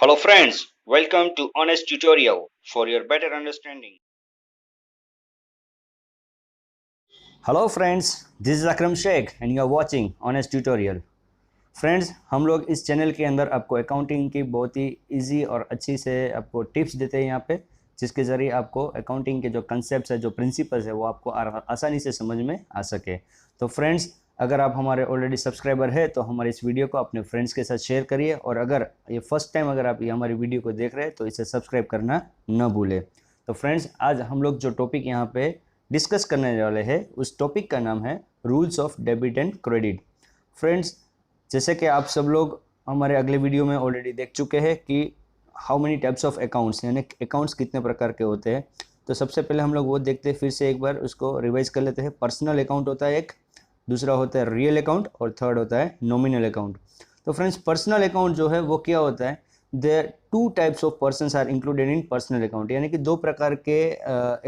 Hello friends, welcome to Honest Tutorial for your better understanding. Hello friends, this is Akram Sheikh and you are watching Honest Tutorial. Friends, हम लोग इस channel के अंदर आपको accounting की बहुत ही easy और अच्छी से आपको टिप्स देते हैं यहाँ पे, जिसके ज़रिए आपको अकाउंटिंग के जो कंसेप्ट्स है, जो प्रिंसिपल्स है, वो आपको आसानी से समझ में आ सके। तो फ्रेंड्स, अगर आप हमारे ऑलरेडी सब्सक्राइबर है तो हमारे इस वीडियो को अपने फ्रेंड्स के साथ शेयर करिए, और अगर ये फर्स्ट टाइम अगर आप ये हमारी वीडियो को देख रहे हैं तो इसे सब्सक्राइब करना न भूलें। तो फ्रेंड्स, आज हम लोग जो टॉपिक यहाँ पे डिस्कस करने वाले हैं, उस टॉपिक का नाम है rules of debit and credit. Friends, जैसे कि आप सब लोग हमारे अगले वीडियो में ऑलरेडी देख चुके हैं कि how many types of accounts, यानी अकाउंट्स कितने प्रकार के होते हैं। तो सबसे पहले हम लोग वो देखते हैं, फिर से एक बार उसको रिवाइज कर लेते हैं। पर्सनल अकाउंट होता है एक, दूसरा होता है रियल अकाउंट, और थर्ड होता है नॉमिनल अकाउंट। तो फ्रेंड्स, पर्सनल अकाउंट जो है वो क्या होता है, there two types of persons are included in personal account, यानी कि दो प्रकार के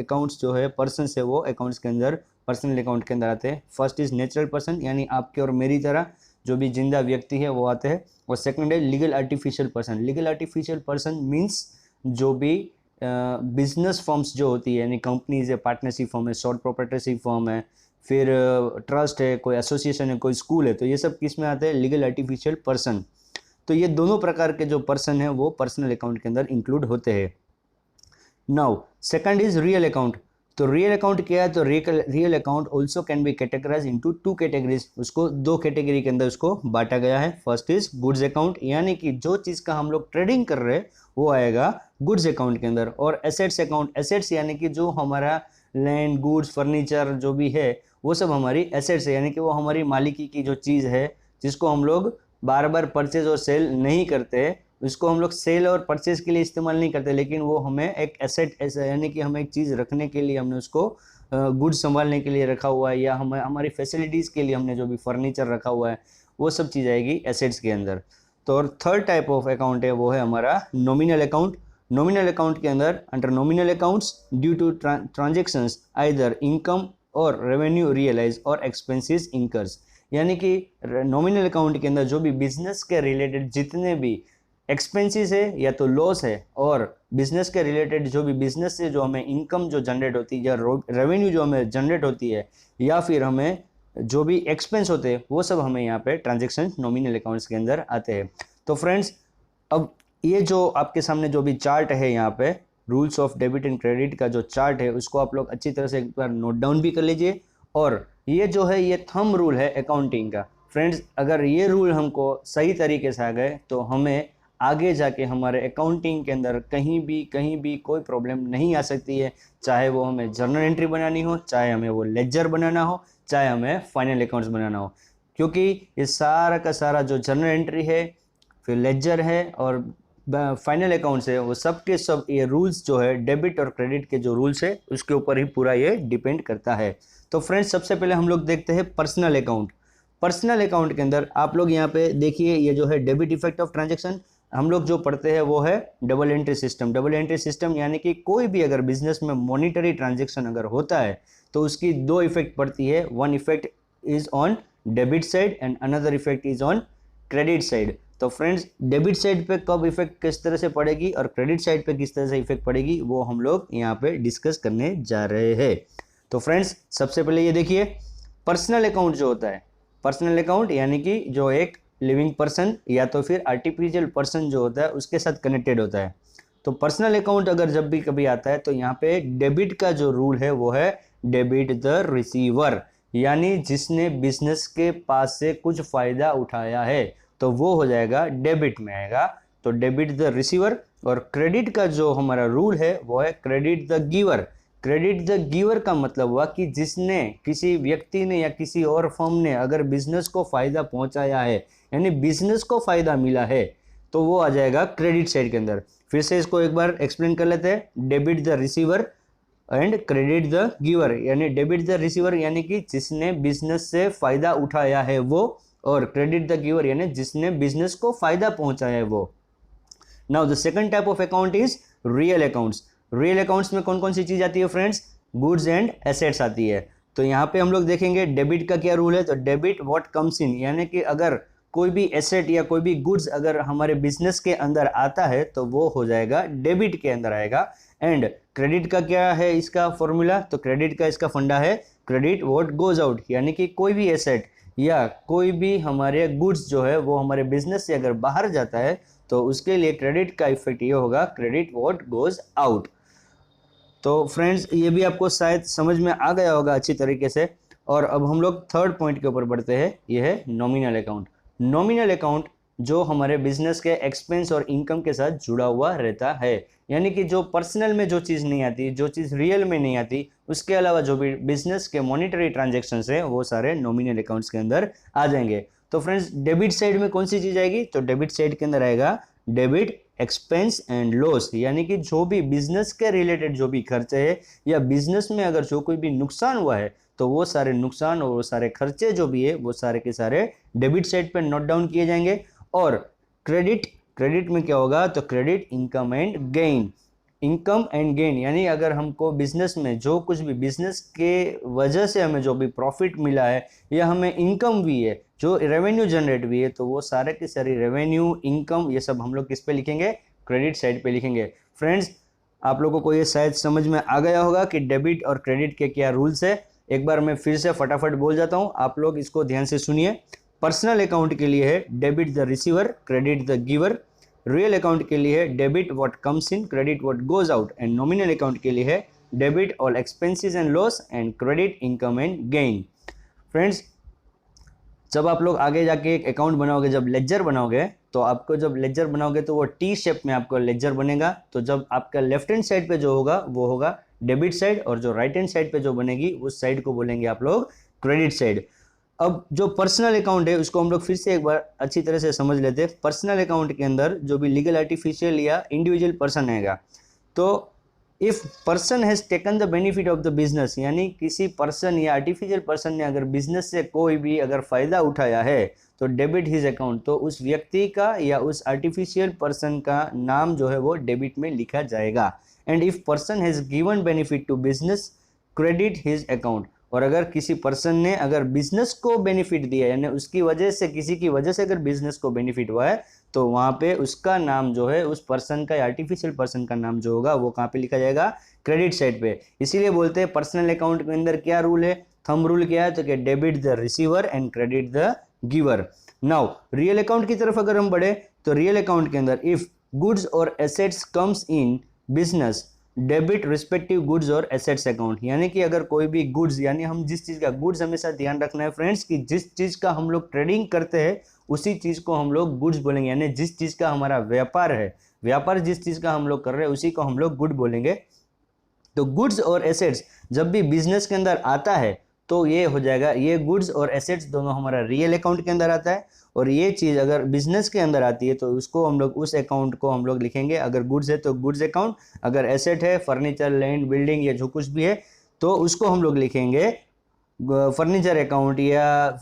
अकाउंट्स जो है पर्सनस है वो अकाउंट्स के अंदर, पर्सनल अकाउंट के अंदर आते हैं। फर्स्ट इज नेचुरल पर्सन, यानी आपके और मेरी तरह जो भी जिंदा व्यक्ति है वो आते हैं। और सेकंड है legal artificial person. Legal artificial person means जो भी बिजनेस फर्म्स जो होती है, यानी कंपनीज है, पार्टनरशिप फर्म है, शॉर्ट प्रोप्राइटरशिप फर्म है, फिर ट्रस्ट है, कोई एसोसिएशन है, कोई स्कूल है, तो ये सब किस में आते हैं, लीगल आर्टिफिशियल पर्सन। तो ये दोनों प्रकार के जो पर्सन है वो पर्सनल अकाउंट के अंदर इंक्लूड होते हैं। Now second is real account. तो रियल अकाउंट क्या है, तो real account also can be categorize into two categories. उसको दो कैटेगरी के अंदर उसको बांटा गया है। फर्स्ट इज गुड्स अकाउंट, यानी कि जो चीज़ का हम लोग ट्रेडिंग कर रहे हैं वो आएगा गुड्स अकाउंट के अंदर। और एसेट्स अकाउंट, एसेट्स यानी कि जो हमारा लैंड, गुड्स, फर्नीचर जो भी है वो सब हमारी एसेट्स है, यानी कि वो हमारी मालिकी की जो चीज़ है जिसको हम लोग बार बार परचेज और सेल नहीं करते, उसको हम लोग सेल और परचेज के लिए इस्तेमाल नहीं करते, लेकिन वो हमें एक एसेट ऐसा, यानी कि हमें एक चीज़ रखने के लिए हमने उसको गुड्स संभालने के लिए रखा हुआ है, या हमें हमारी फैसिलिटीज़ के लिए हमने जो भी फर्नीचर रखा हुआ है वो सब चीज़ आएगी एसेट्स के अंदर। तो और थर्ड टाइप ऑफ अकाउंट है वो है हमारा नॉमिनल अकाउंट। नॉमिनल अकाउंट के अंदर under nominal accounts due to transactions either income और रेवेन्यू रियलाइज और एक्सपेंसेस इंकर्स, यानी कि नॉमिनल अकाउंट के अंदर जो भी बिजनेस के रिलेटेड जितने भी एक्सपेंसेस है या तो लॉस है, और बिजनेस के रिलेटेड जो भी बिजनेस से जो हमें इनकम जो जनरेट होती है या रेवेन्यू जो हमें जनरेट होती है, या फिर हमें जो भी एक्सपेंस होते हैं, वो सब हमें यहाँ पे ट्रांजेक्शन नॉमिनल अकाउंट्स के अंदर आते हैं। तो फ्रेंड्स, अब ये जो आपके सामने जो भी चार्ट है यहाँ पे, rules of debit and credit का जो चार्ट है, उसको आप लोग अच्छी तरह से एक बार नोट डाउन भी कर लीजिए। और ये जो है ये थंब रूल है अकाउंटिंग का। फ्रेंड्स, अगर ये रूल हमको सही तरीके से आ गए तो हमें आगे जाके हमारे अकाउंटिंग के अंदर कहीं भी कोई प्रॉब्लम नहीं आ सकती है। चाहे वो हमें जर्नल एंट्री बनानी हो, चाहे हमें वो लेजर बनाना हो, चाहे हमें फाइनल अकाउंट्स बनाना हो, क्योंकि ये सारा का सारा जो जर्नल एंट्री है, फिर लेजर है और फाइनल अकाउंट्स है, वो सब के सब ये रूल्स जो है डेबिट और क्रेडिट के जो रूल्स है उसके ऊपर ही पूरा ये डिपेंड करता है। तो फ्रेंड्स, सबसे पहले हम लोग देखते हैं पर्सनल अकाउंट। पर्सनल अकाउंट के अंदर आप लोग यहाँ पे देखिए, ये जो है डेबिट इफेक्ट ऑफ ट्रांजेक्शन, हम लोग जो पढ़ते हैं वो है double entry system. Double entry system यानी कि कोई भी अगर बिजनेस में मॉनिटरी ट्रांजेक्शन अगर होता है तो उसकी दो इफेक्ट पड़ती है। One effect is on debit side and another effect is on credit side. तो फ्रेंड्स, डेबिट साइड पे कब इफेक्ट किस तरह से पड़ेगी और क्रेडिट साइड पे किस तरह से इफेक्ट पड़ेगी, वो हम लोग यहाँ पे डिस्कस करने जा रहे हैं। तो फ्रेंड्स, सबसे पहले ये देखिए, पर्सनल अकाउंट जो होता है, पर्सनल अकाउंट यानी कि जो एक लिविंग पर्सन या तो फिर आर्टिफिशियल पर्सन जो होता है उसके साथ कनेक्टेड होता है। तो पर्सनल अकाउंट अगर जब भी कभी आता है तो यहाँ पे डेबिट का जो रूल है वो है डेबिट द रिसीवर, यानी जिसने बिजनेस के पास से कुछ फायदा उठाया है तो वो हो जाएगा डेबिट में आएगा, तो डेबिट द रिसीवर। और क्रेडिट का जो हमारा रूल है वो है credit the giver. Credit the giver का मतलब हुआ कि जिसने, किसी व्यक्ति ने या किसी और फर्म ने अगर बिजनेस को फायदा पहुंचाया है, यानी बिजनेस को फायदा मिला है, तो वो आ जाएगा क्रेडिट साइड के अंदर। फिर से इसको एक बार एक्सप्लेन कर लेते हैं, debit the receiver and credit the giver. यानी डेबिट द रिसीवर यानी कि जिसने बिजनेस से फायदा उठाया है वो, और क्रेडिट द गिवर यानी जिसने बिजनेस को फायदा पहुंचाया है वो। Now the second type of account is real accounts. Real accounts में कौन कौन सी चीज आती है फ्रेंड्स, गुड्स एंड एसेट्स आती है। तो यहाँ पे हम लोग देखेंगे डेबिट का क्या रूल है, तो डेबिट व्हाट कम्स इन, यानी कि अगर कोई भी एसेट या कोई भी गुड्स अगर हमारे बिजनेस के अंदर आता है तो वो हो जाएगा डेबिट के अंदर आएगा। एंड क्रेडिट का क्या है इसका फॉर्मूला, तो क्रेडिट का इसका फंडा है क्रेडिट व्हाट गोज आउट, यानी कि कोई भी एसेट या कोई भी हमारे गुड्स जो है वो हमारे बिजनेस से अगर बाहर जाता है तो उसके लिए क्रेडिट का इफेक्ट ये होगा क्रेडिट व्हाट गोज आउट। तो फ्रेंड्स ये भी आपको शायद समझ में आ गया होगा अच्छी तरीके से। और अब हम लोग थर्ड पॉइंट के ऊपर बढ़ते हैं, ये है नॉमिनल अकाउंट। नॉमिनल अकाउंट जो हमारे बिजनेस के एक्सपेंस और इनकम के साथ जुड़ा हुआ रहता है, यानी कि जो पर्सनल में जो चीज़ नहीं आती, जो चीज़ रियल में नहीं आती, उसके अलावा जो भी बिजनेस के मॉनिटरी ट्रांजेक्शन्स है वो सारे नॉमिनल अकाउंट्स के अंदर आ जाएंगे। तो फ्रेंड्स डेबिट साइड में कौन सी चीज़ आएगी, तो डेबिट साइड के अंदर आएगा डेबिट एक्सपेंस एंड लॉस, यानी कि जो भी बिजनेस के रिलेटेड जो भी खर्चे है या बिजनेस में अगर जो कोई भी नुकसान हुआ है तो वो सारे नुकसान और वो सारे खर्चे जो भी है वो सारे के सारे डेबिट साइड पर नोट डाउन किए जाएंगे। और क्रेडिट में क्या होगा, तो credit income and gain, income and gain, यानी अगर हमको बिजनेस में जो कुछ भी बिजनेस के वजह से हमें जो भी प्रॉफिट मिला है या हमें इनकम भी है, जो रेवेन्यू जनरेट भी है, तो वो सारे की सारी रेवेन्यू इनकम ये सब हम लोग किस पे लिखेंगे, क्रेडिट साइड पे लिखेंगे। फ्रेंड्स आप लोगों को ये शायद समझ में आ गया होगा कि डेबिट और क्रेडिट के क्या रूल्स है। एक बार मैं फिर से फटाफट बोल जाता हूँ, आप लोग इसको ध्यान से सुनिए। पर्सनल अकाउंट के लिए है debit the receiver, credit the giver. Real account के लिए है debit what comes in, credit what goes out. And nominal account के लिए है debit all expenses and loss and credit income and gain. Friends जब आप लोग आगे जाके एक अकाउंट बनाओगे, जब लेजर बनाओगे, तो आपको जब लेजर बनाओगे तो वो टी शेप में आपको लेजर बनेगा। तो जब आपका लेफ्ट हैंड साइड पे जो होगा वो होगा डेबिट साइड, और जो राइट हैंड साइड पे जो बनेगी उस साइड को बोलेंगे आप लोग क्रेडिट साइड। अब जो पर्सनल अकाउंट है उसको हम लोग फिर से एक बार अच्छी तरह से समझ लेते हैं। पर्सनल अकाउंट के अंदर जो भी लीगल आर्टिफिशियल या इंडिविजुअल पर्सन आएगा, तो if person has taken the benefit of the business, यानी किसी पर्सन या आर्टिफिशियल पर्सन ने अगर बिजनेस से कोई भी अगर फायदा उठाया है तो डेबिट हिज अकाउंट, तो उस व्यक्ति का या उस आर्टिफिशियल पर्सन का नाम जो है वो डेबिट में लिखा जाएगा। And if person has given benefit to business, credit his account. और अगर किसी पर्सन ने अगर बिजनेस को बेनिफिट दिया, यानी उसकी वजह से, किसी की वजह से अगर बिजनेस को बेनिफिट हुआ है, तो वहाँ पे उसका नाम जो है, उस पर्सन का, आर्टिफिशियल पर्सन का नाम जो होगा वो कहाँ पे लिखा जाएगा, क्रेडिट साइड पे। इसीलिए बोलते हैं पर्सनल अकाउंट के अंदर क्या रूल है, थंब रूल क्या है, तो क्या debit the receiver and credit the giver. Now real account की तरफ अगर हम बढ़े, तो रियल अकाउंट के अंदर इफ गुड्स और assets comes in business, debit respective goods और एसेट्स अकाउंट, यानी कि अगर कोई भी गुड्स, यानी हम जिस चीज़ का, गुड्स हमेशा ध्यान रखना है फ्रेंड्स कि जिस चीज़ का हम लोग ट्रेडिंग करते हैं उसी चीज़ को हम लोग गुड्स बोलेंगे, यानी जिस चीज़ का हमारा व्यापार है, व्यापार जिस चीज़ का हम लोग कर रहे हैं उसी को हम लोग गुड बोलेंगे। तो गुड्स और एसेट्स जब भी बिजनेस के अंदर आता है तो ये हो जाएगा, ये गुड्स और एसेट्स दोनों हमारा रियल अकाउंट के अंदर आता है। और ये चीज़ अगर बिजनेस के अंदर आती है तो उसको हम लोग, उस अकाउंट को हम लोग लिखेंगे, अगर गुड्स है तो गुड्स अकाउंट, अगर एसेट है फर्नीचर, लैंड, बिल्डिंग या जो कुछ भी है तो उसको हम लोग लिखेंगे फर्नीचर अकाउंट, या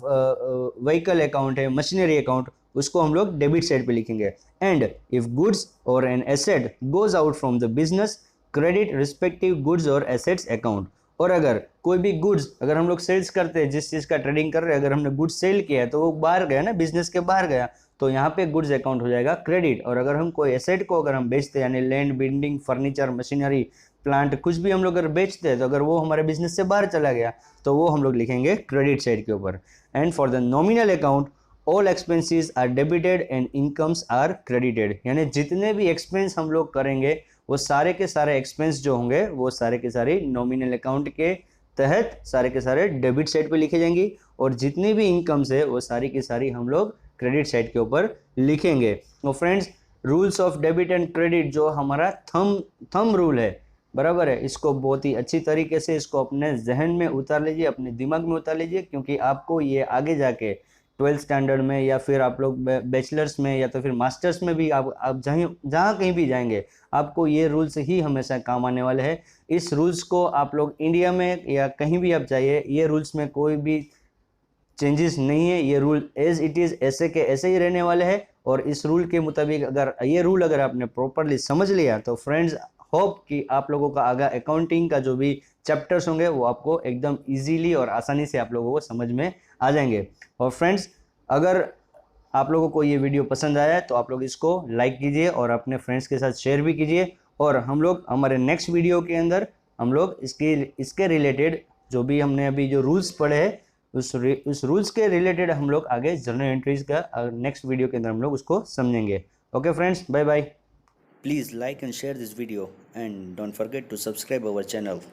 व्हीकल अकाउंट है, मशीनरी अकाउंट, उसको हम लोग डेबिट साइड पे लिखेंगे। एंड इफ गुड्स और an asset goes out from the business, credit respective goods और एसेट्स अकाउंट। और अगर कोई भी गुड्स, अगर हम लोग सेल्स करते हैं, जिस चीज़ का ट्रेडिंग कर रहे हैं, अगर हमने गुड्स सेल किया है तो वो बाहर गया ना, बिजनेस के बाहर गया, तो यहाँ पे गुड्स अकाउंट हो जाएगा क्रेडिट। और अगर हम कोई एसेट को अगर हम बेचते हैं, यानी land, building, furniture, machinery, plant, कुछ भी हम लोग अगर बेचते हैं, तो अगर वो हमारे बिजनेस से बाहर चला गया तो वो हम लोग लिखेंगे क्रेडिट साइड के ऊपर। And for the nominal account all expenses are debited and incomes are credited, यानी जितने भी एक्सपेंस हम लोग करेंगे वो सारे के सारे एक्सपेंस जो होंगे वो सारे के सारे नॉमिनल अकाउंट के तहत सारे के सारे डेबिट साइड पे लिखे जाएंगी, और जितनी भी इनकम्स है वो सारी की सारी हम लोग क्रेडिट साइड के ऊपर लिखेंगे। तो friends rules of debit and credit जो हमारा थंब रूल है, बराबर है, इसको बहुत ही अच्छी तरीके से इसको अपने जहन में उतार लीजिए, अपने दिमाग में उतार लीजिए, क्योंकि आपको ये आगे जाके 12th स्टैंडर्ड में या फिर आप लोग बैचलर्स में या तो फिर मास्टर्स में भी आप जहाँ कहीं भी जाएंगे आपको ये रूल्स ही हमेशा काम आने वाले हैं। इस रूल्स को आप लोग इंडिया में या कहीं भी आप जाइए, ये रूल्स में कोई भी चेंजेस नहीं है, ये रूल एज इट इज़ ऐसे के ऐसे ही रहने वाले हैं। और इस रूल के मुताबिक अगर ये रूल अगर आपने प्रॉपरली समझ लिया तो फ्रेंड्स होप कि आप लोगों का आगे अकाउंटिंग का जो भी चैप्टर्स होंगे वो आपको एकदम इजीली और आसानी से आप लोगों को समझ में आ जाएंगे। और फ्रेंड्स अगर आप लोगों को ये वीडियो पसंद आया है तो आप लोग इसको लाइक कीजिए और अपने फ्रेंड्स के साथ शेयर भी कीजिए। और हम लोग हमारे नेक्स्ट वीडियो के अंदर हम लोग इसके रिलेटेड जो भी हमने अभी जो रूल्स पढ़े हैं उस रूल्स के रिलेटेड हम लोग आगे जर्नल एंट्रीज का नेक्स्ट वीडियो के अंदर हम लोग उसको समझेंगे। Okay friends, bye bye. Please like and share this video and don't forget to subscribe our channel.